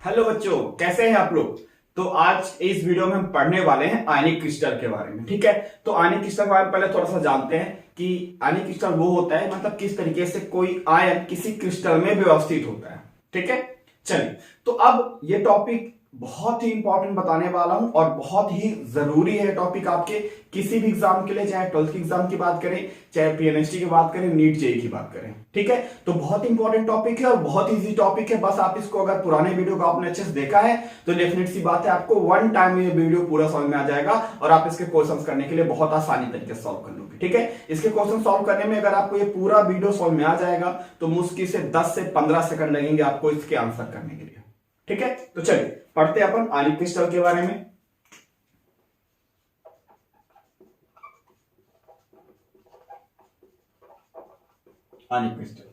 Hello बच्चों, कैसे हैं आप लोग। तो आज इस वीडियो में हम पढ़ने वाले हैं आयनिक क्रिस्टल के बारे में। ठीक है, तो आयनिक क्रिस्टल के बारे में पहले थोड़ा सा जानते हैं कि आयनिक क्रिस्टल वो होता है, मतलब किस तरीके से कोई आयन किसी क्रिस्टल में व्यवस्थित होता है। ठीक है, चलिए। तो अब ये टॉपिक बहुत ही इंपॉर्टेंट बताने वाला हूं और बहुत ही जरूरी है टॉपिक आपके किसी भी एग्जाम के लिए, चाहे 12th की एग्जाम की बात करें, चाहे पीएनएसटी की बात करें, नीट जेई की बात करें। ठीक है, तो बहुत इंपॉर्टेंट टॉपिक है और बहुत इजी टॉपिक है। बस आप इसको अगर पुराने वीडियो को आपने अच्छे से देखा है तो डेफिनेट सी बात है आपको वन टाइम में ये वीडियो पूरा समझ में आ जाएगा और आप इसके क्वेश्चंस करने के लिए बहुत आसानी तरीके से सॉल्व कर लोगे। ठीक है, इसके क्वेश्चन सॉल्व करने में अगर आपको ये पूरा वीडियो समझ में आ जाएगा तो मुश्किल से 10 से 15 सेकंड लगेंगे आपको इसके आंसर करने के लिए। ठीक है, तो चलिए पढ़ते हैं अपन आयनिक क्रिस्टल के बारे में। आयनिक क्रिस्टल,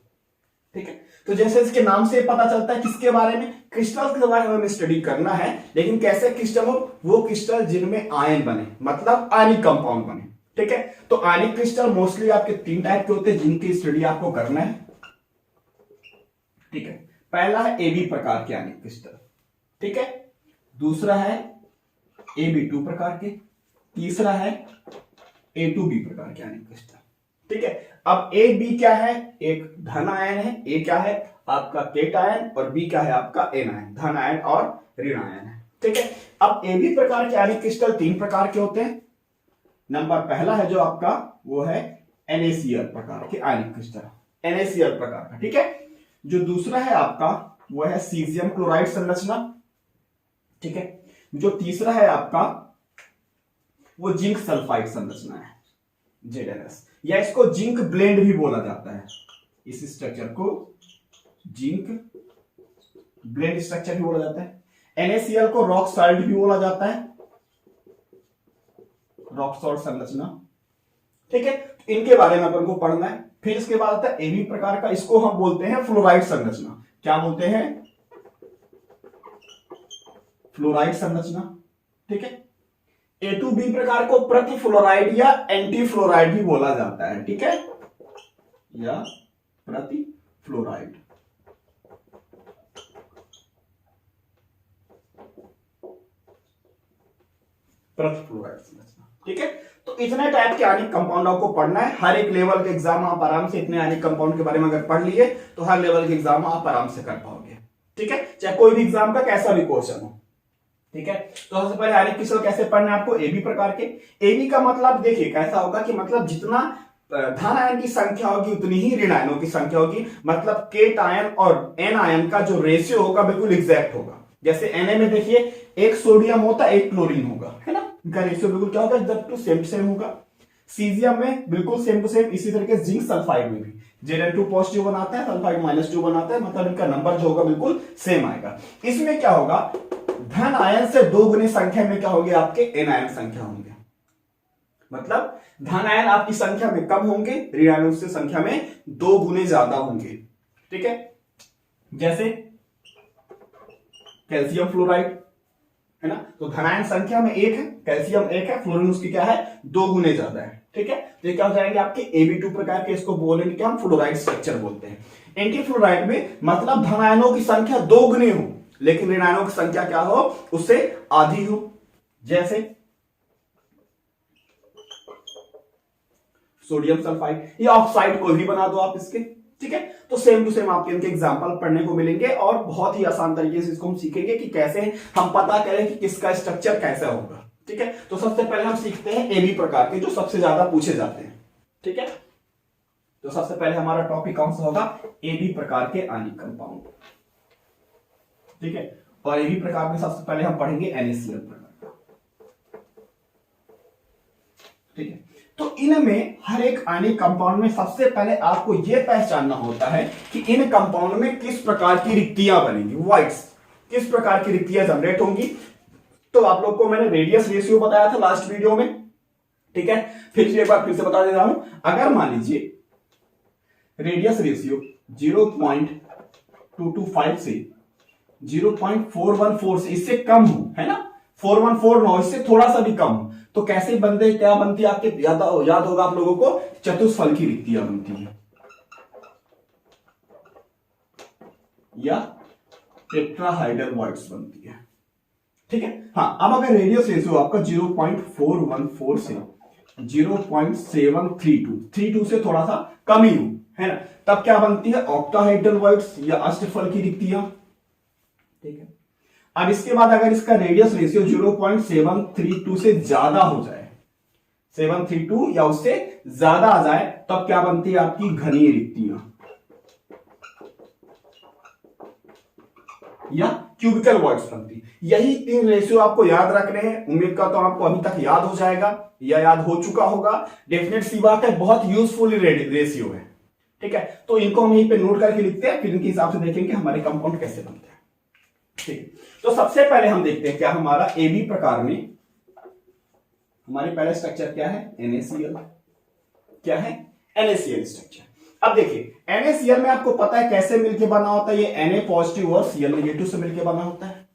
ठीक है, तो जैसे इसके नाम से पता चलता है किसके बारे में, क्रिस्टल के बारे में हमें स्टडी करना है। लेकिन कैसे क्रिस्टल हो, वो क्रिस्टल जिनमें आयन बने, मतलब आयनिक कंपाउंड बने। ठीक है, तो आयनिक क्रिस्टल मोस्टली आपके 3 टाइप के होते हैं जिनकी स्टडी आपको करना है। ठीक है, पहला है AB प्रकार के आयनिक क्रिस्टल। ठीक है, दूसरा है AB2 प्रकार के, तीसरा है A2B प्रकार के आयनिक क्रिस्टल। ठीक है, अब ए बी क्या है, एक धन आयन है, ए क्या है आपका केट आयन और बी क्या है आपका एन आयन, धन आयन और ऋण आयन है। ठीक है, अब ए बी प्रकार के आयनिक क्रिस्टल 3 प्रकार के होते हैं। नंबर पहला है जो आपका वो है NaCl प्रकार के आयनिक क्रिस्टल, NaCl प्रकार का। ठीक है, जो दूसरा है आपका वो है सीजियम क्लोराइड संरचना। ठीक है, जो तीसरा है आपका वो जिंक सल्फाइड संरचना है, ZnS, या इसको जिंक ब्लेंड भी बोला जाता है। इस स्ट्रक्चर को जिंक ब्लेंड स्ट्रक्चर भी बोला जाता है। NaCl को रॉक सॉल्ट भी बोला जाता है, रॉक सॉल्ट संरचना। ठीक है, इनके बारे में अपन को पढ़ना है। फिर इसके बाद आता है AB प्रकार का, इसको हम बोलते हैं फ्लोराइड संरचना। क्या बोलते हैं, फ्लोराइड संरचना। ठीक है, A2B प्रकार को प्रति फ्लोराइड या एंटी फ्लोराइड भी बोला जाता है। ठीक है, या प्रति फ्लोराइड। प्रति फ्लोराइड संरचना। ठीक है, तो इतने टाइप के आयनिक कंपाउंड आपको पढ़ना है। हर एक लेवल के एग्जाम आप आराम से इतने आयनिक कंपाउंड के बारे में अगर पढ़ लिए तो हर लेवल के एग्जाम आप आराम से कर पाओगे। ठीक है, चाहे कोई भी एग्जाम का कैसा भी क्वेश्चन हो। ठीक है, तो सबसे पहले आयनिक क्रिस्टल कैसे पढ़ना है आपको, AB प्रकार के। AB का मतलब देखिए कैसा होगा कि मतलब जितना धन आयन की संख्या होगी उतनी ही ऋण आयनों की संख्या होगी। मतलब केट आयन और एन आयन का जो रेशियो होगा बिल्कुल एग्जैक्ट होगा। जैसे Na में देखिए एक सोडियम होता है, एक क्लोरीन होगा, है ना, इनका रेशियो बिल्कुल क्या होगा, एकदम सेम टू सेम होगा। सीजियम में बिल्कुल सेम टू सेम। इसी तरीके जिंक सल्फाइड में भी Zn2 पॉजिटिव बनाता है, सल्फाइड -2 बनाता है, मतलब इनका नंबर जो होगा बिल्कुल सेम आएगा। इसमें क्या होगा, धन आयन से 2 गुनी संख्या में क्या होंगे आपके एन आयन संख्या होंगे। मतलब धन आयन आपकी संख्या में कम होंगे, ऋण आयन उससे संख्या में 2 गुने ज्यादा होंगे। ठीक है, जैसे कैल्शियम फ्लोराइड है ना, तो धन आयन संख्या में 1 है, कैल्शियम 1 है, फ्लोरीन उसकी क्या है 2 गुने ज्यादा है। ठीक है, तो ये क्या हो जाएंगे आपके AB2 प्रकार के, इसको बोलेंगे क्या हम, फ्लोराइड स्ट्रक्चर बोलते हैं। एंटी फ्लोराइड में मतलब धन आयनों की संख्या 2 गुनी हो लेकिन ऋण आयनों की संख्या क्या हो, उससे आधी हो। जैसे सोडियम सल्फाइड या ऑक्साइड कोई भी बना दो आप इसके। ठीक है, तो सेम टू सेम आपके इनके एग्जांपल पढ़ने को मिलेंगे और बहुत ही आसान तरीके से इसको हम सीखेंगे कि कैसे हम पता करें कि किसका स्ट्रक्चर कैसा होगा। ठीक है, तो सबसे पहले हम सीखते हैं AB प्रकार के जो सबसे ज्यादा पूछे जाते हैं। ठीक है, तो सबसे पहले हमारा टॉपिक कौन सा होगा, AB प्रकार के आयनिक कंपाउंड। ठीक है, और AB प्रकार में सबसे पहले हम पढ़ेंगे NaCl प्रकार। ठीक है, तो इनमें हर एक आयनिक कंपाउंड में सबसे पहले आपको यह पहचानना होता है कि इन कंपाउंड में किस प्रकार की रिक्तियां बनेंगी, वॉइड्स, किस प्रकार की रिक्तियां जनरेट होंगी। तो आप लोग को मैंने रेडियस रेशियो बताया था लास्ट वीडियो में। ठीक है, फिर एक बार फिर से बता दे रहा हूं, अगर मान लीजिए रेडियस रेशियो 0.225 से 0.414 से इससे कम हो, है ना, 414 ना हो, इससे थोड़ा सा भी कम हो, तो कैसे बनते, क्या बनती है आपके याद होगा आप लोगों को, चतुष्फल की रिक्तियां बनती है या टेट्राहाइड्रल बनती है। ठीक है। हाँ, अब अगर रेडियस रेशियो आपका 0.414 से 0.732 से थोड़ा सा कम ही हो, है ना, तब क्या बनती है? ऑक्टाहाइड्रल वॉइड्स या अष्टफल की रिक्तियां। ठीक है। अब इसके बाद अगर इसका रेडियस रेशियो 0.732 से ज्यादा हो जाए, 732 या उससे ज्यादा आ जाए, तब क्या बनती है? आपकी घनीय रिक्तियां या क्यूबिकल वॉइड्स बनती। यही 3 रेशियो आपको याद रखने हैं। उम्मीद करता हूं आपको अभी तक याद हो जाएगा या याद हो चुका होगा। डेफिनेट सी बात है, बहुत यूजफुल रेशियो है। ठीक है, तो इनको हम यहीं पे नोट करके लिखते हैं, फिर इनके हिसाब से देखेंगे हमारे कंपाउंड कैसे बनते हैं। ठीक, तो सबसे पहले हम देखते हैं क्या हमारा AB प्रकार में हमारे पहला स्ट्रक्चर क्या है? NaCl। क्या है? NaCl structure. अब देखिए, NaCl में आपको पता है कैसे मिलके बना होता है? ये Na पॉजिटिव और Cl नेगेटिव से मिलके बना होता है।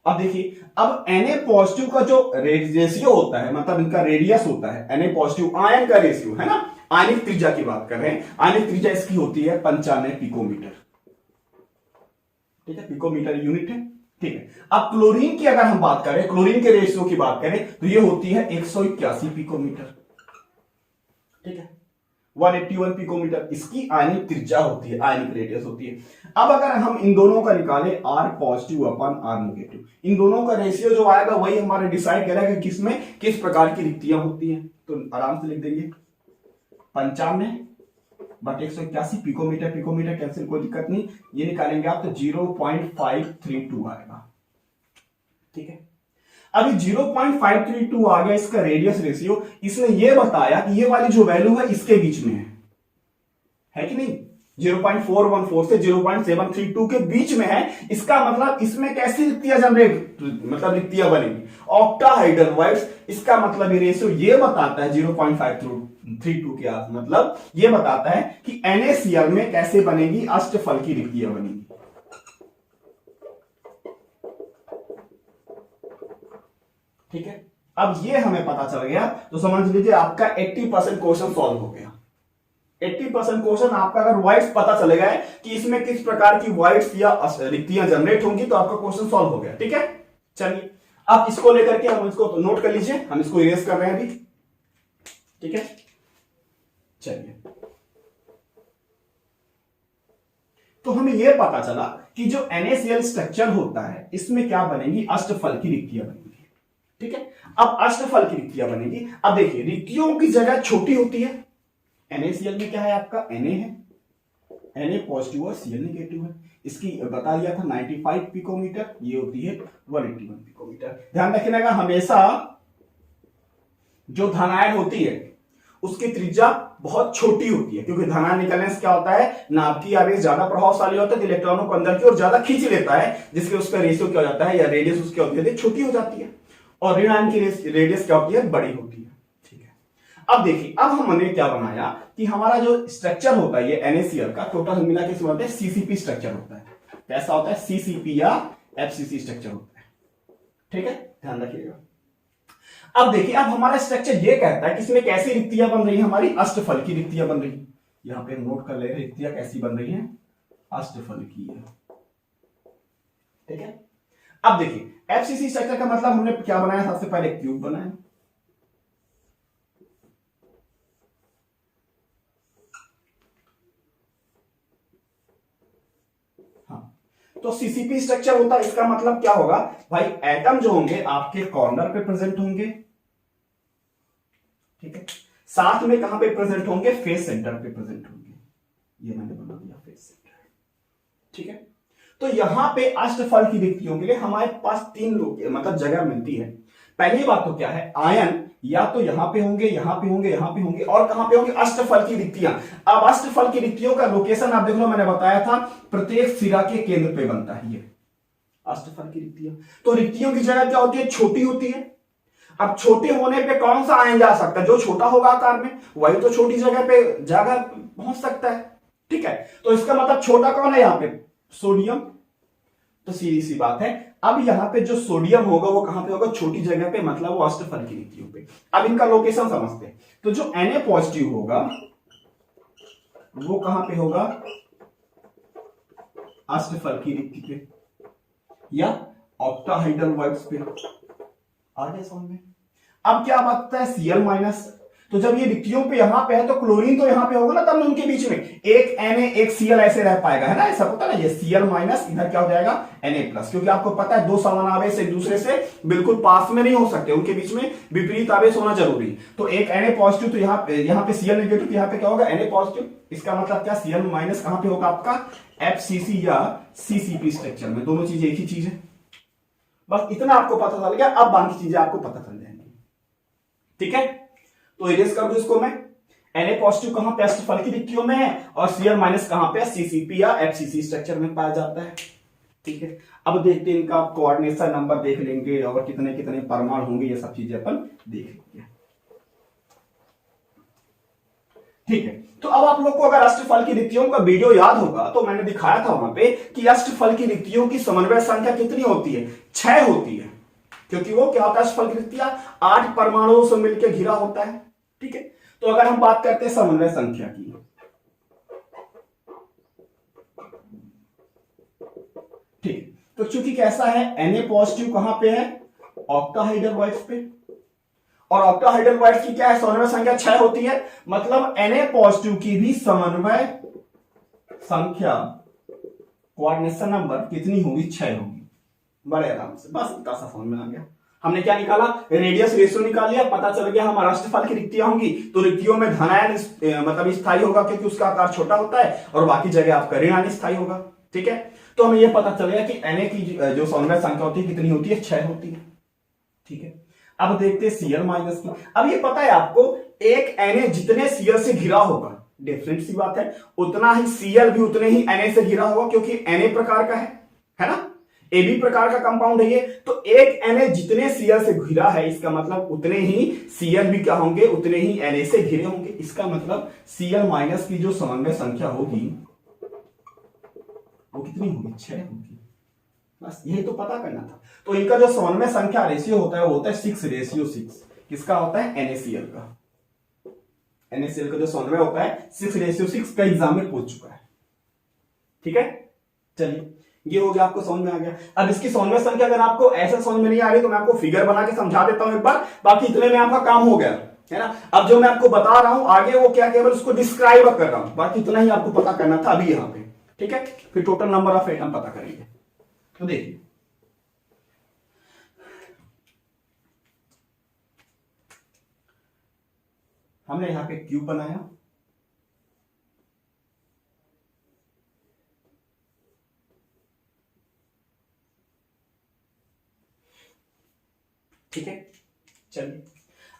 अब देखिए, अब Na पॉजिटिव का जो रेशियो होता है, मतलब इनका रेडियस होता है, Na पॉजिटिव आयन का रेशियो है ना, आयनिक त्रिज्या की बात कर रहे हैं। आयनिक त्रिज्या इसकी होती है 95 पिकोमीटर। ठीक है, पिकोमीटर यूनिट है। ठीक है। अब क्लोरीन की अगर हम बात करें, क्लोरीन के रेशियो की बात करें, तो ये होती है 181 पिकोमीटर। ठीक है, 181 पिकोमीटर इसकी आयनिक त्रिज्या होती है, आयनिक रेडियस होती है। अब अगर हम इन दोनों का निकालें, R पॉजिटिव अपन R नेगेटिव, इन दोनों का रेशियो जो आएगा वही हमारे डिसाइड करेगा किसमें किस प्रकार की रिक्तियां होती हैं। तो आराम से लिख देंगे 95 बट 181 पिकोमीटर, पिकोमीटर कैंसिल, कोई दिक्कत नहीं, ये निकालेंगे आप तो 0.532 आएगा। ठीक है, अभी 0.532 आ गया इसका रेडियस रेशियो। इसने ये बताया कि ये वाली जो वैल्यू है इसके बीच में है कि नहीं? 0.414 से 0.732 के बीच में है। इसका मतलब इसमें कैसी रिक्तियां जनरेट, मतलब रिक्तियां बनेगी? Octahedral voids. इसका मतलब ये रेशियो ये बताता है 0.532 के आस, मतलब ये बताता है कि NaCl में कैसे बनेगी? अष्टफल की रिक्तियां बनेगी। ठीक है, अब ये हमें पता चल गया तो समझ लीजिए आपका 80% क्वेश्चन सॉल्व हो गया। 80% क्वेश्चन आपका अगर वॉइड्स पता चलेगा कि इसमें किस प्रकार की वॉइड्स या रिक्तियां जनरेट होंगी, तो आपका क्वेश्चन सॉल्व हो गया। ठीक है, चलिए अब इसको लेकर के हम इसको नोट कर लीजिए, हम इसको इरेज कर रहे हैं अभी। ठीक है, चलिए, तो हमें यह पता चला कि जो NaCl स्ट्रक्चर होता है इसमें क्या बनेगी? अष्टफल की रिक्तियां बनेगी। ठीक है, अब अष्टफल की रिक्तियां बनेगी। अब देखिए, रिक्तियों की जगह छोटी होती है। NaCl में क्या है? आपका Na है, Na पॉजिटिव और Cl नेगेटिव है। इसकी बता दिया था 95 पिकोमीटर, ये होती है 181 पिकोमीटर। ध्यान रखिएगा, हमेशा जो धनायन होती है उसकी त्रिज्या बहुत छोटी होती है, क्योंकि धनायन निकलने से क्या होता है? नाभिकीय आवेश ज्यादा प्रभावशाली होता है, तो इलेक्ट्रॉनों को अंदर की ओर ज्यादा खींच लेता है, जिसके उसका रेशियो क्या हो जाता है, या रेडियस उसकी होती है छोटी हो जाती है, और ऋण आयन की रेडियस क्या होती है? बड़ी होती है। ठीक है, अब देखिए, अब हमने क्या बनाया कि हमारा जो स्ट्रक्चर होता है ये NaCl का टोटल मिला के बोलते हैं CCP स्ट्रक्चर होता है। कैसा होता है? CCP या FCC स्ट्रक्चर होता है। ठीक है, ध्यान रखिएगा। अब देखिए, अब हमारा स्ट्रक्चर ये कहता है कि इसमें कैसी रिक्तियां बन रही है? हमारी अष्टफल की रिक्तियां बन रही। यहां पे नोट कर ले रहे, रिक्तियां कैसी बन रही है? अष्टफल की है। ठीक है, अब देखिए, FCC स्ट्रक्चर का मतलब हमने क्या बनाया? सबसे पहले क्यूब बनाया, हाँ, तो CCP स्ट्रक्चर होता है। इसका मतलब क्या होगा भाई? एटम जो होंगे आपके कॉर्नर पे प्रेजेंट होंगे। ठीक है, साथ में कहां पे प्रेजेंट होंगे? फेस सेंटर पे प्रेजेंट होंगे। ये मैंने बना दिया फेस सेंटर। ठीक है, तो यहां पे अष्टफल की रिक्तियों के लिए हमारे पास 3 मतलब जगह मिलती है। पहली बात तो क्या है? आयन या तो यहां पे होंगे, यहां पे होंगे, यहां पे होंगे, और कहां पे होंगे? अष्टफल की रिक्तियां। अब अष्टफल की रिक्तियों का लोकेशन आप देख लो, मैंने बताया था प्रत्येक सिरा के केंद्र पे बनता है ये अष्टफल की रिक्तियां। तो रिक्तियों की जगह क्या होती है? छोटी होती है। अब छोटे होने पे कौन सा आयन जा सकता है? जो छोटा होगा आकार में, वही तो छोटी जगह पे जगह पहुंच सकता है। ठीक है, तो इसका मतलब छोटा कौन है यहां पे? सोडियम। तो सीधी सी बात है, अब यहां पे जो सोडियम होगा वो कहां पे होगा? छोटी जगह पे, मतलब वो अष्टफल की रिक्तियों पे। अब इनका लोकेशन समझते हैं। तो जो Na पॉजिटिव होगा वो कहां पे होगा? अष्टफल की रिक्ति पे। या ऑक्टाहाइड्रल बॉन्ड्स पे आ गया समझ में। अब क्या बात है Cl माइनस, तो जब ये रिक्तियों पे यहां पे है तो क्लोरीन तो यहां पे होगा ना, तब उनके बीच में एक Na एक Cl ऐसे रह पाएगा, है ना, ऐसा होता है ना, ये Cl माइनस इधर क्या हो जाएगा Na प्लस, क्योंकि आपको पता है दो समान आवेश एक दूसरे से बिल्कुल पास में नहीं हो सकते, उनके बीच में विपरीत आवेश होना जरूरी। तो एक Na पॉजिटिव, तो यहाँ पे Cl नेगेटिव, तो यहाँ पे क्या होगा Na पॉजिटिव, इसका मतलब क्या Cl माइनस कहां पे होगा आपका FCC या CCP स्ट्रक्चर में, दोनों चीजें एक ही चीज है। बस इतना आपको पता चल गया, अब बाकी चीजें आपको पता चल जाएंगी, ठीक है। तो इरेज कर दो इसको मैं, Na पॉजिटिव कहां पे अष्टफल की रिक्तियों में है और Cl माइनस कहां पे CCP या FCC स्ट्रक्चर में पाया जाता है, ठीक है। अब देखते हैं इनका कोऑर्डिनेशन नंबर देख लेंगे और कितने कितने परमाणु होंगे, ये सब चीजें अपन देख लेंगे, ठीक है। तो अब आप लोग को अगर अष्टफल की रिक्तियों का वीडियो याद होगा तो मैंने दिखाया था वहां पे कि अष्टफल की रिक्तियों की समन्वय संख्या कितनी होती है, 6 होती है, क्योंकि वो क्या होता है अष्टफल की रिक्तियां 8 परमाणुओं से मिलकर घिरा होता है, ठीक है। तो अगर हम बात करते हैं समन्वय संख्या की, ठीक, तो चूंकि कैसा है Na पॉजिटिव कहां पे है ऑक्टाहाइड्रल बॉन्ड्स पे, और ऑक्टाहाइड्रल बॉन्ड्स की क्या है समन्वय संख्या 6 होती है, मतलब Na पॉजिटिव की भी समन्वय संख्या कोऑर्डिनेशन नंबर कितनी होगी 6 होगी, बड़े आराम से, बस इतना सा समझ में आ गया। हमने क्या निकाला रेडियस रेशियो निकाल लिया, पता चल गया हमारा अष्टफल की रिक्तियां होंगी तो रिक्तियों में धनायन मतलब स्थायी होगा क्योंकि उसका आकार छोटा होता है, और बाकी जगह आपका ऋणायन स्थायी होगा, ठीक है। तो हमें यह पता चल गया कि Na की जो समन्वय संख्या होती है कितनी होती है 6 होती है, ठीक है। अब देखते हैं Cl माइनस की। अब ये पता है आपको एक Na जितने Cl से घिरा होगा, डिफरेंट सी बात है, उतना ही Cl भी उतने ही Na से घिरा होगा, क्योंकि Na प्रकार का है ना, AB प्रकार का कंपाउंड है ये, तो एक Na जितने Cl से घिरा है इसका मतलब उतने ही Cl भी क्या होंगे, उतने ही Na से घिरे होंगे। इसका मतलब Cl माइनस की जो समन्वय संख्या होगी वो कितनी होगी 6 होगी, बस यही तो पता करना था। तो इनका जो समन्वय संख्या रेशियो होता है वो होता है 6:6। किसका होता है NaCl का, NaCl का जो समन्वय होता है 6:6 का एग्जाम में पूछ चुका है, ठीक है। चलिए ये हो गया, आपको समझ में आ गया। अब इसकी समन्वय संख्या अगर आपको ऐसा समझ में नहीं आ रही तो मैं आपको फिगर बना के समझा देता हूं एक बार, बाकी इतने में आपका काम हो गया है ना। अब जो मैं आपको बता रहा हूं आगे वो क्या केवल उसको डिस्क्राइब कर रहा हूं, बाकी इतना ही आपको पता करना था अभी यहाँ पे, ठीक है। फिर टोटल नंबर ऑफ एटम पता करेंगे। तो देखिए हमने यहां पे क्यूब बनाया, ठीक है। चलिए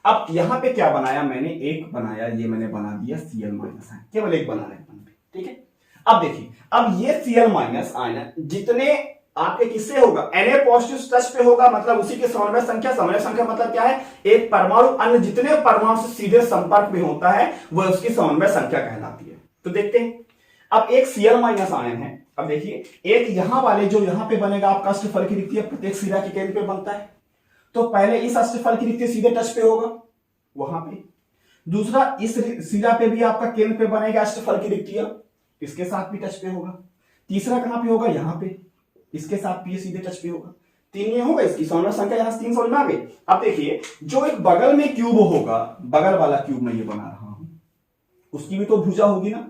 अब यहां पे क्या बनाया मैंने, एक बनाया, ये मैंने बना दिया Cl माइनस आयन, केवल एक बना रहे हैं, ठीक है। अब देखिए अब ये Cl माइनस आयन जितने आपके किससे होगा Na पॉजिटिव टच पे होगा, मतलब उसी के समन्वय संख्या मतलब क्या है, एक परमाणु अन्य जितने परमाणु से सीधे संपर्क में होता है वह उसकी समन्वय संख्या कहलाती है। तो देखते हैं अब एक Cl माइनस आयन है, अब देखिए एक यहां वाले जो यहां पे बनेगा आपका अष्टफल की रिक्ति प्रत्येक सिरा के केंद्र पे बनता है, तो पहले इस अष्टफल की रिक्ति सीधे टच पे होगा वहां पे, दूसरा इस सिरा पे भी आपका केंद्र पे बनेगा अष्टफल की रिक्तियां, इसके साथ भी टच पे होगा, तीसरा कहां पे होगा यहाँ पे, इसके साथ भी सीधे टच पे होगा, 3 ये होगा, इसकी समन्वय संख्या यहां 3 समझ में आ गई। अब देखिए जो एक बगल में क्यूब होगा, बगल वाला क्यूब मैं ये बना रहा हूं, उसकी भी तो भुजा होगी ना,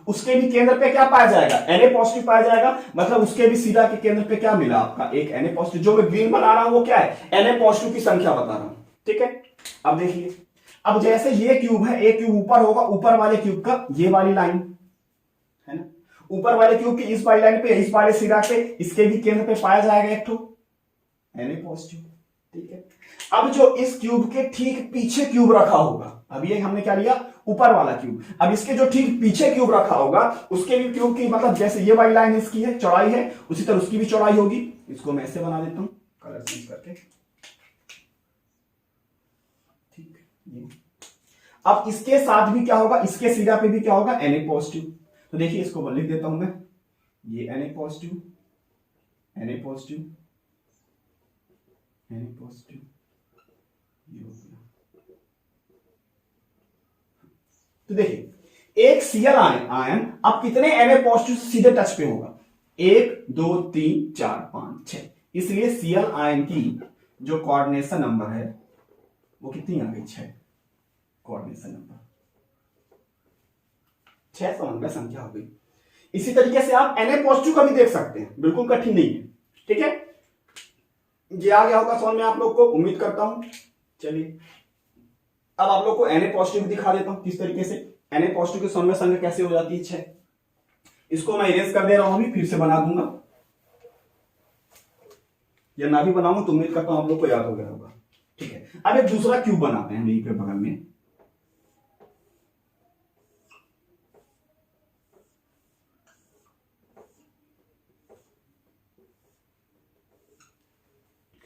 उसके भी केंद्र पे क्या पाया जाएगा Na पॉजिटिव पाया जाएगा, मतलब उसके भी सीधा के केंद्र पे क्या मिला आपका एक Na पॉजिटिव, जो मैं ग्रीन बना रहा हूं वो क्या है Na पॉजिटिव की संख्या बता रहा हूं, ठीक है। अब देखिए अब जैसे ये क्यूब है, एक क्यूब ऊपर होगा, ऊपर वाले क्यूब का ये वाली लाइन है ना, ऊपर वाले क्यूब की इस वाली लाइन पे इस वाले सिरा पे इसके भी केंद्र पे पाया जाएगा एक ठो Na पॉजिटिव, ठीक है। अब जो इस क्यूब के ठीक पीछे क्यूब रखा होगा, अब ये हमने क्या लिया ऊपर वाला क्यूब, अब इसके जो ठीक पीछे क्यूब रखा होगा उसके भी क्यूब की मतलब जैसे ये वाली लाइन इसकी है चौड़ाई है, उसी तरह उसकी भी चौड़ाई होगी, इसको मैं ऐसे बना देता हूं कलर चेंज करके, ठीक है। अब इसके साथ भी क्या होगा, इसके सिरा पे भी क्या होगा Na पॉजिटिव, तो देखिए इसको लिख देता हूं मैं, ये Na positive Na positive Na positive, ये हो गया। तो देखिए एक Cl आयन अब कितने Na पॉजिटिव से सीधे टच पे होगा, 1 2 3 4 5 6, इसलिए Cl आयन की जो कोऑर्डिनेशन नंबर है वो कितनी आ गई? 6 कोऑर्डिनेशन नंबर, 6 समन्वय संख्या हो गई। इसी तरीके से आप Na+ का भी देख सकते हैं, बिल्कुल कठिन नहीं है। ठीक है, ये आ गया होगा समझ में आप लोग को, उम्मीद करता हूं। चलिए अब आप लोग को Na+ दिखा देता हूं किस तरीके से। Na+ की समन्वय संख्या कैसे हो जाती है? 6। इसको मैं इरेज कर दे रहा हूं, अभी फिर से बना दूंगा, या ना भी बनाऊंगा तो उम्मीद करता हूं आप लोग को याद हो गया होगा। ठीक है, अब एक दूसरा क्यूब बनाते हैं यहीं पे बगल में।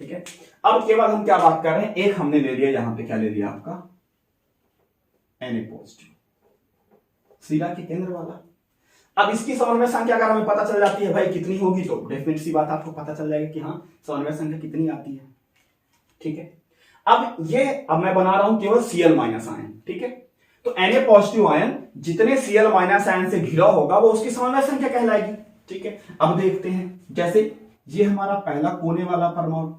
ठीक है, अब केवल हम क्या बात कर रहे हैं, एक हमने ले लिया, यहां पे क्या ले लिया आपका Na+, शिरा के केंद्र वाला। अब इसकी समन्वय संख्या अगर हमें पता चल जाती है भाई कितनी होगी, तो डेफिनेट सी बात आपको पता चल जाएगी कि हाँ समन्वय संख्या कितनी आती है। ठीक है, अब मैं बना रहा हूं केवल Cl- आयन। ठीक है, तो Na+ आयन जितने Cl- आयन से घिरा होगा वो उसकी समन्वय संख्या कहलाएगी। ठीक है, अब देखते हैं, जैसे ये हमारा पहला कोने वाला परमाणु,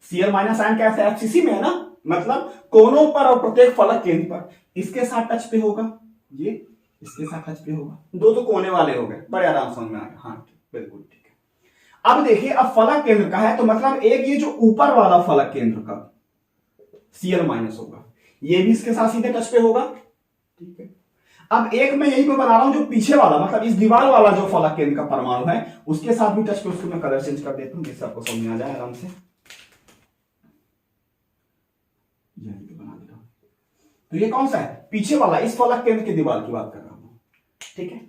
Cl- आयन कैसे है? FCC में है ना, मतलब कोनों पर और प्रत्येक फलक केंद्र पर इसके साथ टच पे होगा, ये इसके साथ टच पे होगा, दो तो कोने वाले हो गए, बड़े आराम समझ में आ गया। हाँ बिल्कुल ठीक है। अब देखिए, अब फलक केंद्र का है तो मतलब एक ये जो ऊपर वाला फलक केंद्र का Cl- होगा, ये भी इसके साथ सीधे टच पे होगा। ठीक है, अब एक मैं यही पे बना रहा हूं जो पीछे वाला, मतलब इस दीवार वाला जो फलक केंद्र का परमाणु है उसके साथ भी टच पे, उसको मैं कलर चेंज कर देता हूं जिससे आपको समझ में आ जाए आराम से। बना दे रहा हूं, तो ये कौन सा है? पीछे वाला, इस फलक केंद्र की दीवार की बात कर रहा हूं। ठीक है,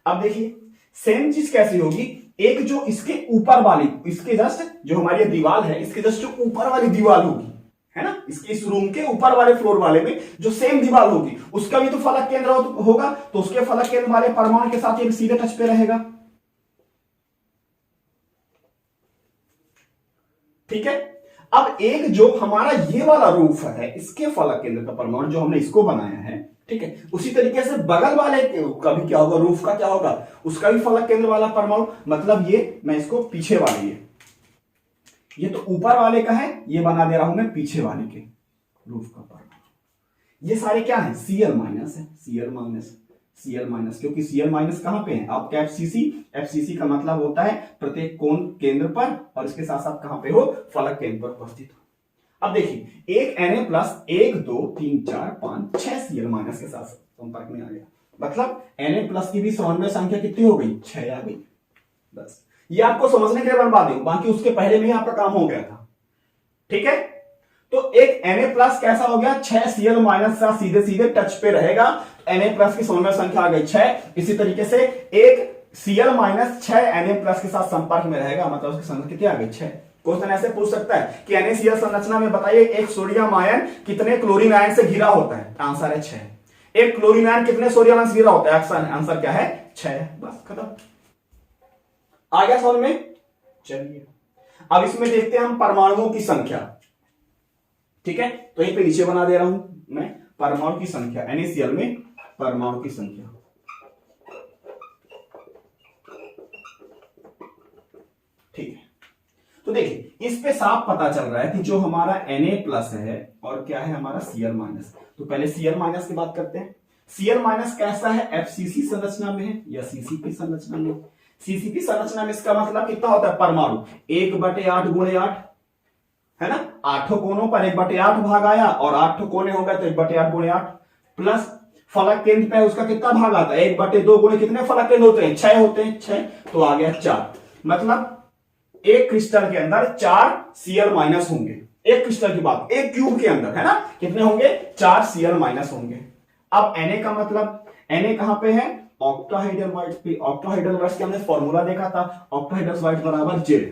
अब देखिए सेम चीज कैसी होगी, एक जो इसके ऊपर वाली, इसके जस्ट जो हमारी दीवार है, इसके जस्ट जो ऊपर वाली दीवार होगी, है ना, इसके इस रूम के ऊपर वाले फ्लोर वाले में जो सेम दीवार होगी उसका भी तो फलक केंद्र होगा, तो उसके फलक केंद्र वाले परमाणु के साथ ये सीधे टच पे रहेगा। ठीक है, अब एक जो हमारा ये वाला रूफ है, इसके फलक केंद्र का परमाणु जो हमने इसको बनाया है, ठीक है, उसी तरीके से बगल वाले का भी क्या होगा, रूफ का क्या होगा, उसका भी फलक केंद्र वाला परमाणु, मतलब ये मैं इसको पीछे वाले, ये तो ऊपर वाले का है, ये बना दे रहा हूं मैं पीछे वाले के रूफ का परमाणु। ये सारे क्या है? Cl- है, Cl-, क्योंकि Cl- कहां पे है आपका? FCC का मतलब होता है प्रत्येक कोण केंद्र पर, और इसके साथ साथ कहां पे हो? फलक केंद्र पर उपस्थित हो। अब देखिए, एक Na+, 1 2 3 4 5 6 Cl- के साथ संपर्क में आ गया, मतलब Na+ की भी समन्वय संख्या कितनी हो गई? 6 आ गई। बस ये आपको समझने के लिए बनवा दूं, बाकी उसके पहले में ही आपका काम हो गया था। ठीक है, तो एक Na+ कैसा हो गया? 6 Cl- का सीधे सीधे टच पे रहेगा, Na+ की समन्वय संख्या आ गई 6। इसी तरीके से एक Cl- 6 Na+ के साथ संपर्क में रहेगा, मतलब उसकी संख्या कितनी आ गई? 6। क्वेश्चन ऐसे पूछ सकता है कि NaCl संरचना में बताइए एक सोडियम आयन कितने क्लोरीन आयन से घिरा होता है? आंसर है 6। एक क्लोरीन आयन कितने सोडियम आयन से घिरा होता है? आंसर क्या है? 6। बस खत्म, आ गया समझ में? चलिए अब इसमें देखते हैं हम परमाणुओं की संख्या। ठीक है, तो यहीं पे नीचे बना दे रहा हूं मैं परमाणु की संख्या, NaCl में परमाणु की संख्या। ठीक है, तो देखिए इस पे साफ पता चल रहा है कि जो हमारा Na+ है और क्या है हमारा Cl-। तो पहले Cl- की बात करते हैं। Cl- कैसा है? FCC संरचना में है या CCP संरचना में? CCP संरचना में इसका मतलब कितना होता है? परमाणु 1/8 × 8, है ना, 8 कोनों पर 1/8 भाग आया, और 8 कोने हो गए तो 1/8 × 8, प्लस फलक केंद्र पे उसका कितना भाग आता है? 1/2 गुणे कितने फलक केंद्र होते हैं? 6 होते हैं, 6, तो आ गया 4। मतलब एक क्रिस्टल के अंदर 4 Cl- होंगे, एक क्रिस्टल की बात, एक क्यूब के अंदर, है ना, कितने होंगे? 4 Cl- होंगे। अब Na का मतलब, Na कहां पे है? ऑक्टाहेड्रल वाइट पे। ऑक्टाहेड्रल वाइट के हमने फॉर्मूला देखा था, ऑक्टाहेड्रल वाइट बराबर Z,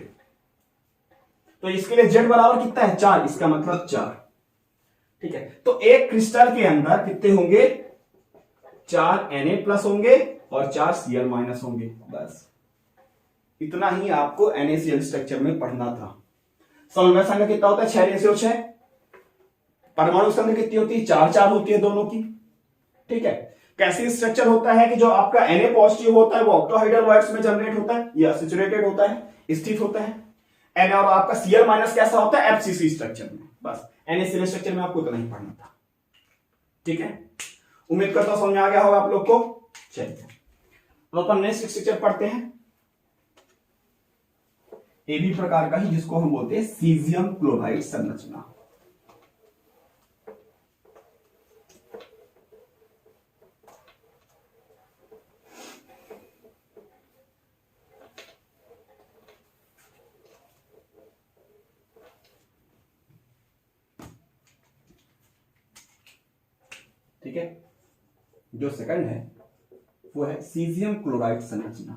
तो इसके लिए Z बराबर कितना है? 4, इसका मतलब 4। ठीक है, तो एक क्रिस्टल के अंदर कितने होंगे? 4 Na+ होंगे और 4 Cl- होंगे। बस इतना ही आपको NaCl स्ट्रक्चर में पढ़ना था। समन्वय संख्या कितना होता है? 6:6। परमाणु संख्या कितनी होती है? 4 होती है दोनों की। ठीक है, कैसी स्ट्रक्चर होता है कि जो आपका Na+ होता है वो ऑक्टाहेड्रल वाइट्स में जनरेट होता है या सैचुरेटेड होता है, स्थित होता है। एन और आपका Cl माइनस कैसा होता है FCC स्ट्रक्चर में, बस NaCl स्ट्रक्चर में आपको इतना ही पढ़ना था। ठीक है, उम्मीद करता हूं समझ में आ गया होगा आप लोग को। चलिए अब अपन नेक्स्ट स्ट्रक्चर पढ़ते हैं, ए भी प्रकार का ही, जिसको हम बोलते हैं सीजियम क्लोराइड संरचना। ठीक है, जो सेकंड है वो है सीजियम क्लोराइड संरचना।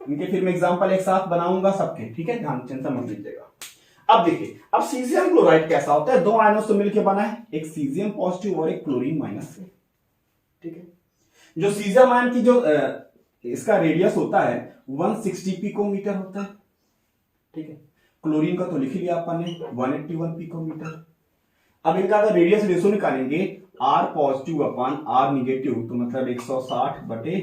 इनके फिर मैं एग्जांपल एक साथ बनाऊंगा सबके, ठीक है, ध्यान चिंता मत लीजिएगा। अब देखिए, अब सीजियम क्लोराइड कैसा होता है, दो आयनों से मिलकर बना है, एक सीजियम पॉजिटिव और एक क्लोरीन माइनस से। ठीक है, जो सीजियम आयन की जो इसका रेडियस होता है 160 पिकोमीटर होता है। ठीक है, क्लोरीन का तो लिख लिया अपन ने 181 पिकोमीटर। अब इनका अगर रेडियस रेशो निकालेंगे R पॉजिटिव अपन R निगेटिव, तो मतलब 160 बटे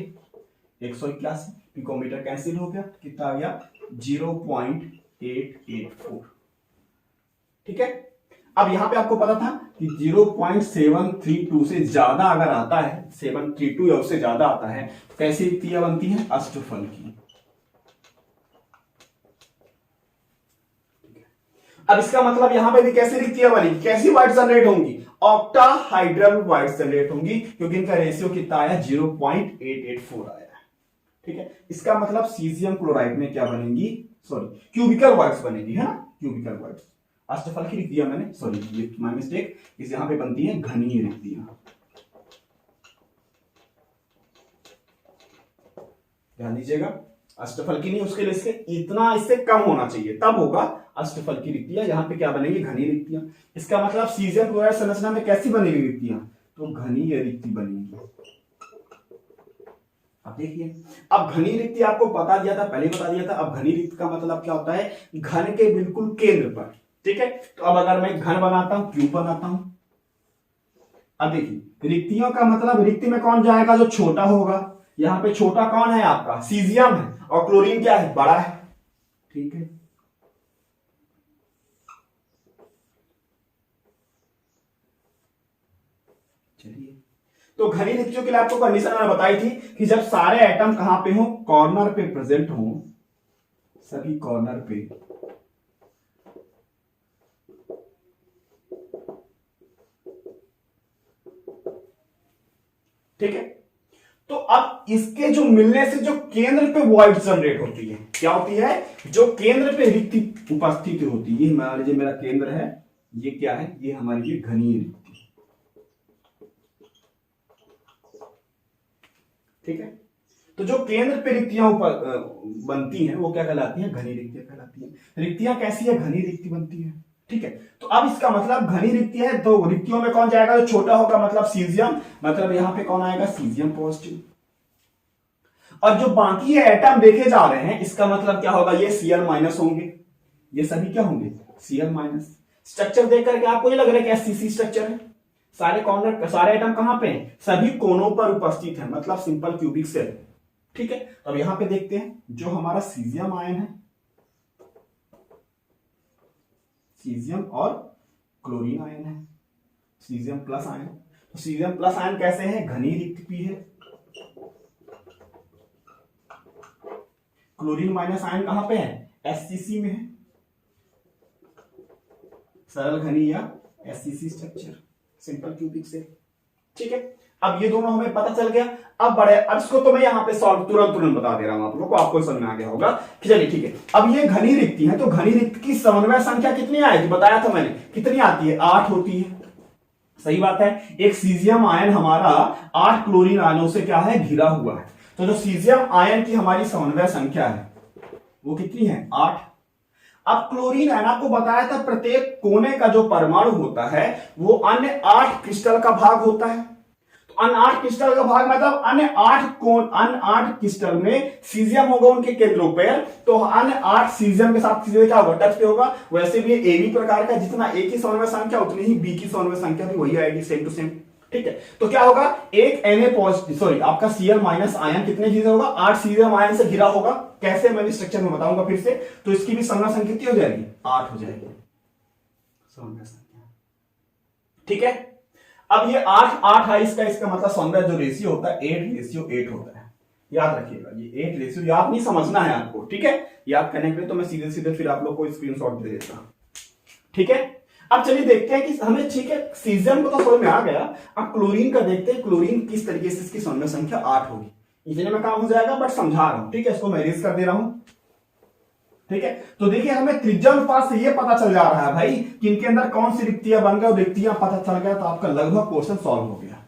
181 पिकोमीटर कैंसिल हो गया, कितना आ गया 0.884। ठीक है, अब यहां पे आपको पता था कि 0.732 से ज्यादा अगर आता है, 732 या उससे ज्यादा आता है, कैसी रिक्तियां बनती है, अष्टफल की। अब इसका मतलब यहां पे भी कैसी रिक्तियां बनेगी, कैसी वाइट जनरेट होंगी, ऑक्टाहाइड्रल वाइट जनरेट होंगी, क्योंकि इनका रेशियो कितना आया 0.884 आया। ठीक है, इसका मतलब सीजियम क्लोराइड में क्या बनेंगी, सॉरी क्यूबिकल वाइट्स बनेगी, है ना, क्यूबिकल वाइट्स। अष्टफल की रिक्तियां मैंने, सॉरी ये माय मिस्टेक, इस यहां पे बनती है घनीय रिक्तियां। ध्यान दीजिएगा, अष्टफल की नहीं, उसके लिए इसके इतना इससे कम होना चाहिए, तब होगा अष्टफल की रिक्तियां। यहां पे क्या बनेगी, घनीय रिक्तियां। इसका मतलब सीजियम क्लोराइड संरचना में कैसी बनेगी रिक्तियां, तो घनीय रिक्ति बनेगी। अब देखिए, अब घनीय रिक्ति आपको बता दिया था, पहले बता दिया था। अब घनीय रिक्ति का मतलब क्या होता है, घन के बिल्कुल केंद्र पर। ठीक है, तो अब अगर मैं घन बनाता हूं, क्यूब बनाता हूं, अब देखिए रिक्तियों का मतलब रिक्ति में कौन जाएगा, जो छोटा होगा। यहां पे छोटा कौन है, आपका सीजियम है, और क्लोरीन क्या है, बड़ा है। ठीक है, चलिए, तो घनीय रिक्तियों के लिए आपको कंडीशन मैंने बताई थी कि जब सारे एटम कहां पे हो, कॉर्नर पे प्रेजेंट हो, सभी कॉर्नर पे। ठीक है, तो अब इसके जो मिलने से जो केंद्र पे वॉइड जनरेट होती है, क्या होती है, जो केंद्र पे रिक्ति उपस्थित होती है। ये मान लीजिए मेरा केंद्र है, ये क्या है, ये हमारी ये घनीय रिक्ति। ठीक है, तो जो केंद्र पे रिक्तियां बनती हैं वो क्या कहलाती हैं, घनीय रिक्तियां कहलाती हैं। रिक्तियां कैसी है, घनीय रिक्ति बनती है। ठीक है, तो अब इसका मतलब घनीय रिक्ति है, तो रिक्तियों में कौन जाएगा, जो छोटा होगा, मतलब सीजियम, मतलब यहां पे कौन आएगा, सीजियम पॉजिटिव। और जो बाकी ये एटम देखे जा रहे हैं, इसका मतलब क्या होगा, ये Cl माइनस होंगे, ये सभी क्या होंगे, Cl माइनस। स्ट्रक्चर देख करके आपको ये लग रहा है कि एससीसी स्ट्रक्चर है, सारे कॉर्नर, सारे एटम कहां पे हैं, सभी कोनों पर उपस्थित है, मतलब सिंपल क्यूबिक सेल। ठीक है, अब यहां पे देखते हैं जो हमारा सीजियम आयन है, सीजियम और क्लोरीन आयन है, सीजियम प्लस आयन। तो सीजियम प्लस आयन कैसे है, घनीय रिक्ति है। क्लोरीन माइनस आयन कहां पे है, एससीसी में है, सरल घनीय या SCC structure, simple cubic cell. ठीक है, अब ये दोनों हमें पता चल गया। अब इसको तो मैं यहां पे सॉल्व तुरंत बता दे रहा हूं आप लोगों को, आपको समझ में आ गया होगा कि चलिए ठीक है। अब ये घनीय रिक्ति है, तो घनीय रिक्ति की समन्वय संख्या कितनी आएगी, बताया था मैंने, कितनी आती है, 8 होती है। सही बात है, एक सीजियम आयन हमारा 8 क्लोरीन आयनों से क्या है, घिरा हुआ है। तो जो सीजियम आयन की हमारी समन्वय संख्या है वो कितनी है, 8। अब क्लोरीन आयन आपको बताया था, प्रत्येक कोने का जो परमाणु होता है वो अन्य 8 क्रिस्टल का भाग होता है। तो अन्य 8 क्रिस्टल का भाग मतलब अन्य 8 क्रिस्टल में सीजियम होगा उनके केंद्रों पर, तो अन्य 8 सीजियम के साथ सीधे क्या होगा, टच पे होगा। वैसे भी ए बी प्रकार का जितना ए की समन्वय संख्या उतनी ही बी की समन्वय संख्या भी वही आएगी, सेम टू सेम। ठीक है, तो क्या होगा, एक Na पॉजिटिव, सॉरी आपका Cl माइनस आयन कितने घिरा होगा, 8 सीरियम आयन से घिरा होगा। कैसे, मैं भी स्ट्रक्चर में बताऊंगा फिर से। तो इसकी भी संख्या कितनी हो जाएगी, 8 हो जाएगी संख्या। ठीक है, अब ये 8 8 है इसका मतलब संख्या जो रेशियो होता है 8:8 होता है। याद रखिएगा, ये 8 रेशियो याद नहीं, समझना है आपको। ठीक है, याद करने के लिए तो मैं सीधे सीधे फिर आप लोग को स्क्रीनशॉट दे देता हूं। ठीक है, अब चलिए देखते हैं कि हमें, ठीक है, सीजियम को तो समझ में आ गया। अब क्लोरीन का देखते हैं, क्लोरीन किस तरीके से इसकी सौम्य संख्या 8 होगी। इतने में काम हो जाएगा, बट समझा रहा हूं। ठीक है, इसको मैं इरेज कर दे रहा हूं। ठीक है, तो देखिए हमें त्रिज्या अनुपात से ये पता चल जा रहा है भाई कि इनके अंदर कौन सी रिक्तियां बन गई, और रिक्तियां पता चल गया तो आपका लगभग क्वेश्चन सॉल्व हो गया।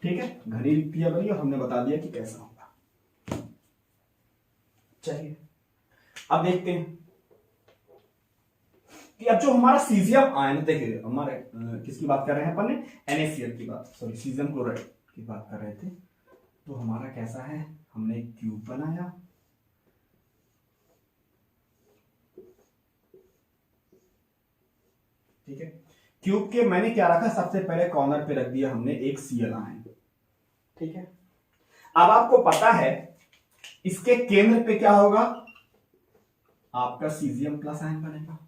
ठीक है, घनी रिक्तियां बनी और हमने बता दिया कि कैसा होगा। चलिए अब देखते हैं कि अब जो हमारा सीजियम आयन, देखिए हमारे किसकी बात कर रहे हैं अपन ने, NaCl की बात, सॉरी सीजियम क्लोराइड की बात कर रहे थे। तो हमारा कैसा है, हमने एक क्यूब बनाया, ठीक है, क्यूब के मैंने क्या रखा, सबसे पहले कॉर्नर पे रख दिया हमने एक Cl आयन। ठीक है, अब आपको पता है इसके केंद्र पे क्या होगा, आपका सीजियम प्लस आयन बनेगा,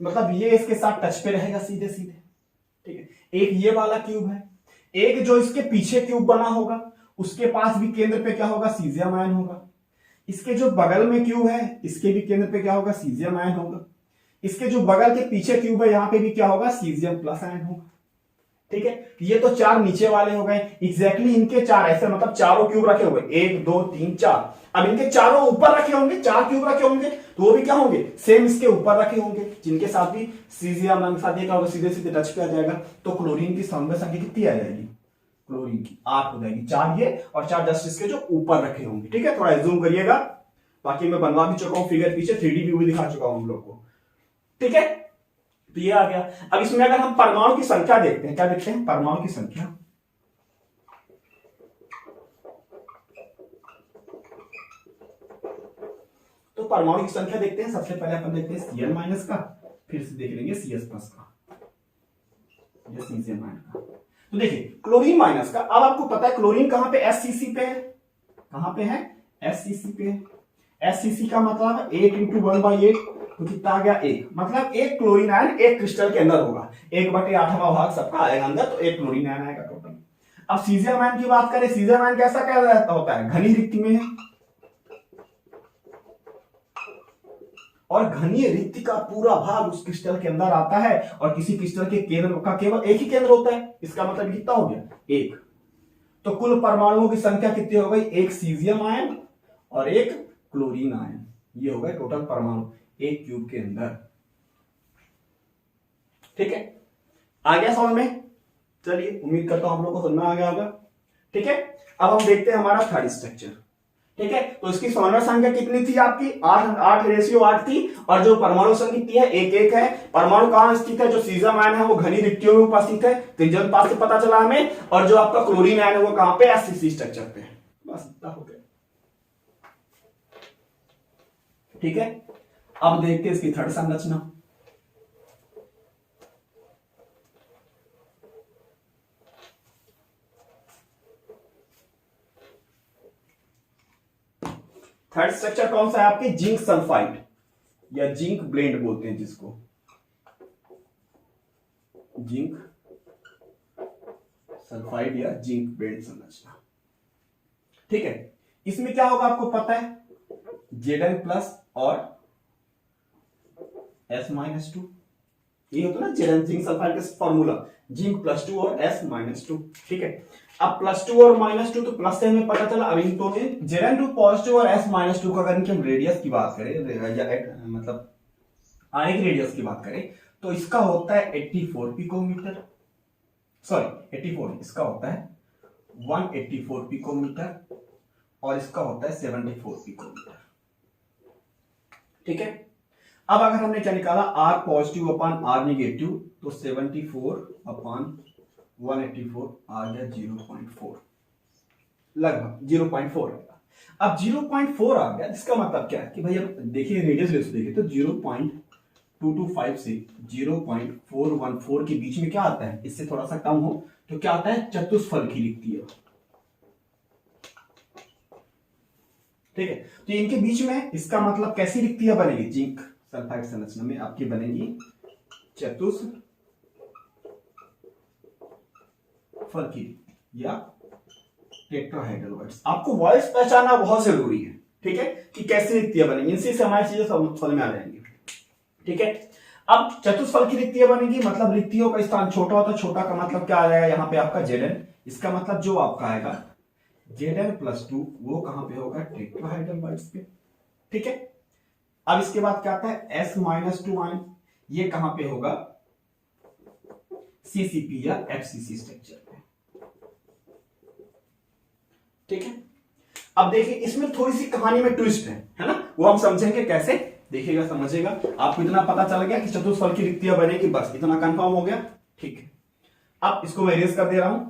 मतलब ये इसके साथ टच पे रहेगा सीधे सीधे। ठीक है, एक ये वाला क्यूब है, एक जो इसके पीछे क्यूब बना होगा उसके पास भी केंद्र पे क्या होगा, सीजियम आयन होगा। इसके जो बगल में क्यूब है इसके भी केंद्र पे क्या होगा, सीजियम आयन होगा। इसके जो बगल के पीछे क्यूब है यहां पे भी क्या होगा, सीजियम प्लस आयन होगा। ठीक है, ये तो 4 नीचे वाले हो गए, एग्जैक्टली इनके 4 ऐसे, मतलब चारों क्यूब रखे हुए, 1 2 3 4। अब इनके चारों ऊपर रखे होंगे, 4 क्यूब रखे होंगे, तो वो भी क्या होंगे, सेम इसके ऊपर रखे होंगे, जिनके साथ भी सीजियम के साथ क्या होगा, सीधे सीधे टच पे आ जाएगा। तो क्लोरीन की सौम्य संख्या कितनी आ जाएगी, क्लोरीन की 8 हो जाएगी। 4 ये और 4 जस्ट इसके जो ऊपर रखे होंगे। ठीक है, थोड़ा जूम करिएगा, बाकी मैं बनवा भी चुका हूं फिगर, पीछे 3D व्यू भी दिखा चुका हूं हम लोग को। ठीक है, तो ये आ गया। अब इसमें अगर हम परमाणु की संख्या देखते हैं, क्या देखते हैं, परमाणु की संख्या, तो परमाणु की संख्या देखते हैं। सबसे पहले अपन देखते हैं Cl माइनस का, फिर से देख लेंगे CS प्लस का, या सीजियम आयन का। तो देखिए क्लोरीन माइनस का, अब आपको पता है क्लोरीन कहां पे, SCC पे है, कहां पे है, SCC पे है। SCC का मतलब 8 × 1/8, तो कितना आ गया, 1, मतलब एक क्लोरीन आयन एक क्रिस्टल के अंदर होगा, 1/8वां भाग सबका आएगा अंदर, तो एक क्लोरीन आयन आएगा टोटल। अब सीजियम आयन की बात करें, सीजियम आयन कैसा क्या रहता होता है, घनी रिक्ति में है, और घनी रिक्ति का पूरा भाग उस क्रिस्टल के अंदर आता है, और किसी क्रिस्टल के केंद्र का केवल एक ही केंद्र होता है। इसका मतलब कितना हो गया, 1। तो कुल परमाणुओं की संख्या कितनी हो गई, एक सीजियम आयन और एक क्लोरीन आयन, ये हो गए टोटल परमाणु एक क्यूब के अंदर। ठीक है, आ गया समझ में, चलिए उम्मीद करता हूं हम लोग को समझ में आ गया होगा। ठीक है, अब हम देखते हैं हमारा थर्ड स्ट्रक्चर। ठीक है, तो इसकी सौम्य संख्या कितनी थी आपकी, 8:8 थी, और जो परमाणु संख्या कितनी है, 1 है। परमाणु कहां स्थित है, जो सीजियम आयन है वो घनी रिक्तियों में उपस्थित है, त्रिज्या अनुपात से पता चला हमें, और जो आपका क्लोरीन आयन है वो कहां पे, SCC स्ट्रक्चर पे। बस इतना हो गया। ठीक है, अब देखते हैं इसकी थर्ड संरचना। थर्ड स्ट्रक्चर कौन सा है आपके, जिंक सल्फाइड या जिंक ब्लेंड बोलते हैं जिसको, जिंक सल्फाइड या जिंक ब्लेंड संरचना। ठीक है, इसमें क्या होगा आपको पता है, Zn प्लस और S-2, ये होता है ना Zn, जिंक सल्फाइड का फॉर्मूला, जिंक +2 और S-2। ठीक है, अब +2 और -2 तो प्लस से हमें पता चला। अब इनको Zn2 पॉजिटिव और S-2 का अगर इनके हम रेडियस की बात करें, या मतलब आने की रेडियस की बात करें, तो इसका होता है 84 पिकोमीटर, सॉरी 84, इसका होता है 184 पिकोमीटर, और इसका होता है 74 पिकोमीटर। ठीक है, अब अगर हमने क्या निकाला, R पॉजिटिव अपान R नेगेटिव, तो 74 अपान 184 आ गया 0.4, लगभग 0.4 आएगा। अब 0.4 आ गया, इसका मतलब क्या है कि भाई अब देखिए रेडियस देखिए तो 225 से 0.414 के बीच में क्या आता है, इससे थोड़ा सा कम हो तो क्या आता है, चतुष्फलकी लिखती है। ठीक है, तो इनके बीच में इसका मतलब कैसी रिक्तियां बनेगी, जिंक सल्फाइड संरचना में आपकी बनेगी चतुष्फलकी या टेट्राहेड्रल वर्ड्स। आपको वर्ड्स पहचानना बहुत जरूरी है, ठीक है, कि कैसी रिक्तियां बनेंगी, इनसे हमारी चीजें समझ में आ जाएंगी। ठीक है, अब चतुष्फलकी रिक्तियां बनेगी, मतलब रिक्तियों का स्थान छोटा होता है, छोटा का मतलब क्या आ जाएगा, यहाँ पे आपका Zn, इसका मतलब जो आपका आएगा Zn+2 वो कहां पे होगा, टेट्राहेड्रल वर्ड्स पे। ठीक है, अब इसके बाद क्या आता है S-2 आयन, ये कहां पे होगा, CCP या FCC स्ट्रक्चर पे। ठीक है, अब देखिए इसमें थोड़ी सी कहानी में ट्विस्ट है ना, वो हम समझेंगे कैसे, देखिएगा समझिएगा। आपको इतना पता चल गया कि चतुष्फलकी रिक्तियां बनेगी, बस इतना कंफर्म हो गया। ठीक है, अब इसको मैं इरेज कर दे रहा हूं।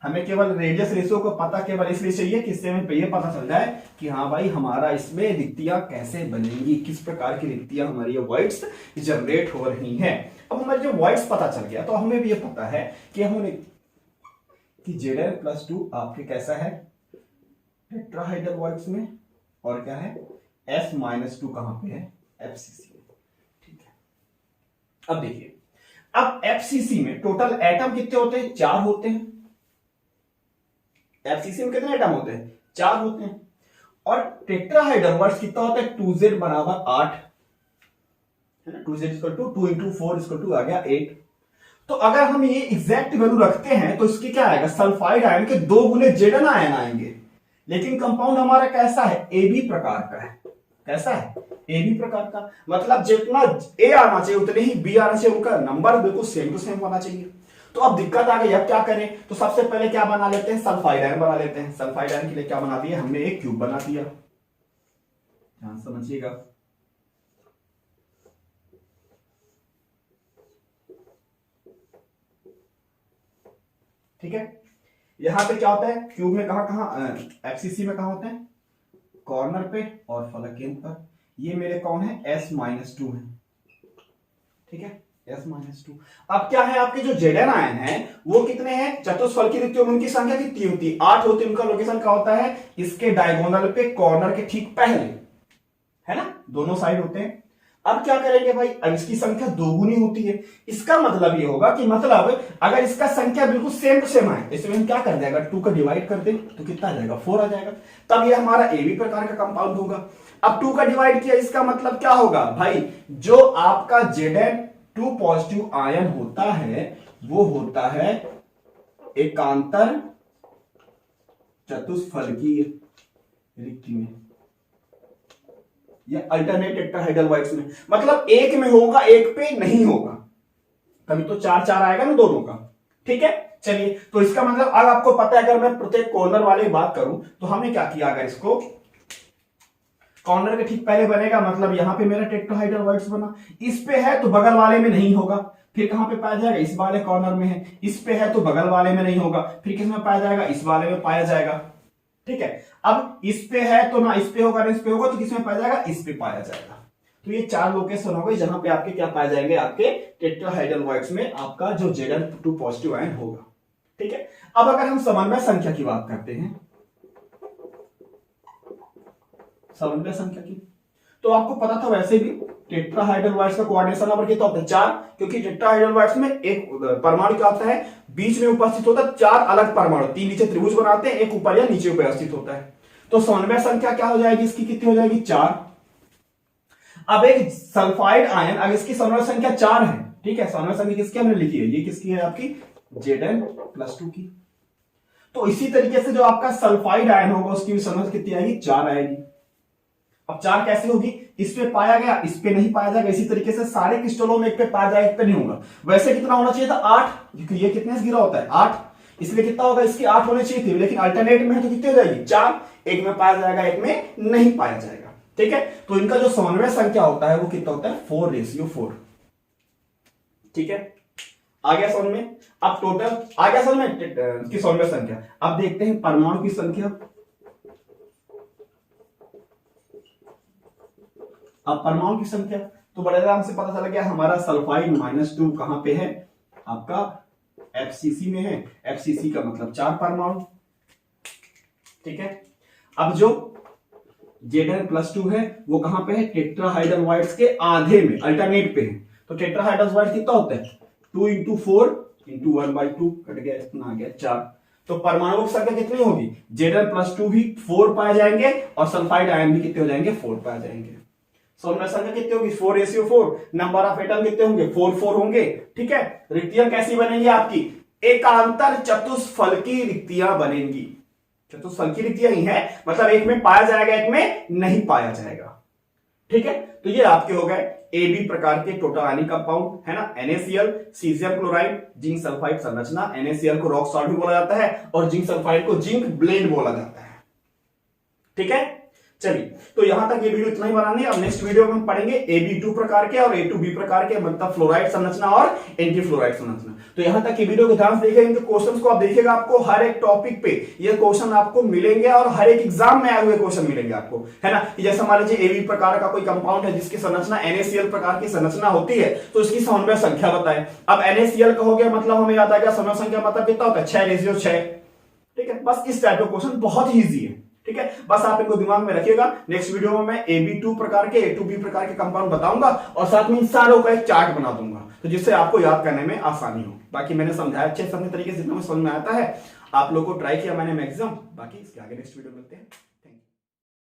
हमें केवल रेडियस रेशियो को पता केवल इसलिए चाहिए कि इससे हमें ये पता चल जाए कि हाँ भाई हमारा इसमें रिक्तियां कैसे बनेंगी, किस प्रकार की रिक्तियां हमारी वर्ड्स जनरेट हो रही हैं। अब हमारे जो वर्ड्स पता चल गया तो हमें भी ये पता है कि Zn+2 आपके कैसा है, टेट्राहेड्रल वर्ड्स में, और क्या है S-2 कहां पे है, FCC में। ठीक है, अब देखिए, अब FCC में टोटल एटम कितने होते हैं, 4 होते हैं। FCC में कितने एटम होते हैं, 4 होते हैं। और टेट्राहेड्रल वर्ड्स कितना होता है, 2Z बराबर 8 है ना, 2Z = 2 × 4 = आ गया 8। तो अगर हम ये एग्जैक्ट वैल्यू रखते हैं तो इसकी क्या आएगा, सल्फाइड आयन के 2 गुने Zn आयन आएंगे। लेकिन कंपाउंड हमारा कैसा है, AB प्रकार का है। कैसा है, AB प्रकार का, मतलब जितना A आना चाहिए उतने ही B आना चाहिए, उनका नंबर बिल्कुल सेम टू सेम होना चाहिए। तो अब दिक्कत आ गई, अब क्या करें, तो सबसे पहले क्या बना लेते हैं, सल्फाइड आयन बना लेते हैं। सल्फाइड आयन के लिए क्या बना दिया हमने, एक क्यूब बना दिया, ध्यान समझिएगा। ठीक है, यहां पे क्या होता है, क्यूब में कहां कहां, FCC में कहां होते हैं, कॉर्नर पे और फलक केंद्र पर। ये मेरे कौन है, S-2 है। ठीक है, S-2। अब क्या है, आपके जो Zn आयन है वो कितने हैं, चतुष्फलकी रिक्तियों में उनकी संख्या कितनी होती है, 8 होती है। उनका लोकेशन क्या होता है, इसके डायगोनल पे, कॉर्नर के ठीक पहले, है ना, दोनों साइड होते हैं। अब क्या करेंगे भाई, अब इसकी संख्या 2 गुनी होती है। इसका मतलब ये होगा कि मतलब अगर इसका संख्या बिल्कुल सेम टू सेम है, इसमें हम क्या कर देगा, 2 का डिवाइड कर दे तो कितना आ जाएगा, 4 आ जाएगा। तब ये हमारा AB प्रकार का कंपाउंड होगा। अब 2 का डिवाइड किया, इसका मतलब क्या होगा भाई, जो आपका Zn2 पॉजिटिव आयन होता है वो होता है एकांतर चतुष्फलकीय रिक्ति में या अल्टरनेट टेट्राहेड्रल वर्ड्स में, मतलब एक में होगा एक पे नहीं होगा, कभी तो 4-4 आएगा ना दोनों का। ठीक है, चलिए, तो इसका मतलब अब आपको पता है, अगर मैं प्रत्येक कॉर्नर वाले बात करूं तो हमने क्या किया, अगर इसको कॉर्नर के ठीक पहले बनेगा, मतलब यहां पे मेरा टेट्राहेड्रल वर्ड्स बना, इस पे है तो बगल वाले में नहीं होगा, फिर कहां पे पाया जाएगा, इस वाले कॉर्नर में है, इस पे है तो बगल वाले में नहीं होगा, फिर किस में पाया जाएगा, इस वाले में पाया जाएगा। ठीक है, अब इस पे है तो ना इस पे होगा ना इस पे होगा, तो किसमें पाया जाएगा, इस पे पाया जाएगा। तो ये 4 लोकेशन हो गए जहां पे आपके क्या पाए जाएंगे, आपके टेट्राहेड्रल वर्ड्स में आपका जो Zn2 पॉजिटिव आयन होगा। ठीक है, अब अगर हम समन्वय संख्या की बात करते हैं, समन्वय संख्या की, तो आपको पता था वैसे भी टेट्राहेड्रल वर्ड्स का कोऑर्डिनेशन नंबर कितना होता है, 4, क्योंकि टेट्राहेड्रल वर्ड्स में एक परमाणु क्या होता है, बीच में उपस्थित होता है 4 अलग परमाणु, 3 नीचे त्रिभुज बनाते हैं, एक ऊपर या नीचे उपस्थित होता है। तो समन्वय संख्या क्या हो जाएगी, इसकी कितनी हो जाएगी, 4। अब एक सल्फाइड आयन, अगर इसकी समन्वय संख्या 4 है, ठीक है, समन्वय संख्या किसकी हमने लिखी है, ये किसकी है, आपकी Zn+2 की। तो इसी तरीके से जो आपका सल्फाइड आयन होगा उसकी भी समन्वय कितनी आएगी, 4 आएगी। अब 4 कैसे होगी, इस पे पाया गया, इस पे नहीं पाया जाएगा, इसी तरीके से सारे क्रिस्टलों में एक पे पाया जाएगा, एक पे नहीं होगा। वैसे कितना होना चाहिए था, 8, क्योंकि ये कितने से गिरा होता है, 8, इसलिए कितना होगा, इसकी 8 होने चाहिए थी, लेकिन अल्टरनेट में है तो कितनी हो जाएगी, 4, एक में पाया जाएगा एक में नहीं पाया जाएगा। ठीक है, तो इनका जो समन्वय संख्या होता है वो कितना होता है, 4:4। ठीक है, आ गया समझ में, अब टोटल आ गया समझ में की समन्वय संख्या। अब देखते हैं परमाणु की संख्या। अब परमाणु की संख्या, तो बड़े आराम से पता चला गया हमारा सल्फाइड -2 कहां पे है, आपका FCC में है। FCC का मतलब 4 परमाणु, ठीक है। अब जो Zn+2 है वो कहां पे है, टेट्राहाइड्रल के आधे में, अल्टरनेट पे है। तो टेट्राहाइड्रल कितना होता है, 2 × 4 × 1/2, कट गया, इतना आ गया 4। तो परमाणु संख्या कितनी होगी, Zn+2 भी 4 पाए जाएंगे और सल्फाइड आयन भी कितने हो जाएंगे, 4 पाए जाएंगे। सौम्य संख्या कितनी होगी, 4:4। नंबर ऑफ एटम कितने होंगे, 4 होंगे, ठीक है। रिक्तियां कैसी बनेंगी आपकी, एकांतर चतुष्फलकी रिक्तियां बनेंगी। चतुष्फलकी रिक्तियां ही है, मतलब एक में पाया जाएगा एक में नहीं पाया जाएगा, ठीक है। तो ये आपके हो गए AB प्रकार के टोटल आयनिक कंपाउंड, है ना। NaCl, caesium chloride, zinc sulphide संरचना। NaCl को रॉक सॉल्ट भी बोला जाता है और जिंक सल्फाइड को जिंक ब्लेंड बोला जाता है, ठीक है। चलिए, तो यहां तक ये वीडियो इतना ही बनानी है। अब नेक्स्ट वीडियो में हम पढ़ेंगे AB2 प्रकार के और A2B प्रकार के, मतलब फ्लोराइड संरचना और एंटी फ्लोराइड संरचना। तो यहां तक ये वीडियो को ध्यान से देखिए, इनके क्वेश्चंस को आप देखिएगा, आपको हर एक टॉपिक पे ये क्वेश्चन आपको मिलेंगे और हर एक एग्जाम में आए हुए क्वेश्चन मिलेंगे आपको, है ना। जैसे मान लीजिए AB प्रकार का कोई कंपाउंड है जिसकी संरचना NaCl प्रकार की संरचना होती है, तो इसकी समन्वय संख्या बताएं। अब NaCl कहोगे मतलब हमें याद आ गया समन्वय संख्या मतलब कितना होता है, 6:6, ठीक है। बस इस टाइप का क्वेश्चन बहुत ही ईजी है, ठीक है। बस आप इनको दिमाग में रखिएगा। नेक्स्ट वीडियो में मैं AB2 प्रकार के, A2B प्रकार के कंपाउंड बताऊंगा और साथ में इन सारों का एक चार्ट बना दूंगा, तो जिससे आपको याद करने में आसानी हो। बाकी मैंने समझाया अच्छे तरीके से, जितना समझ में आता है। आप लोगों को ट्राई किया मैंने मैक्सिमम। बाकी इसके आगे नेक्स्ट वीडियो मिलते हैं।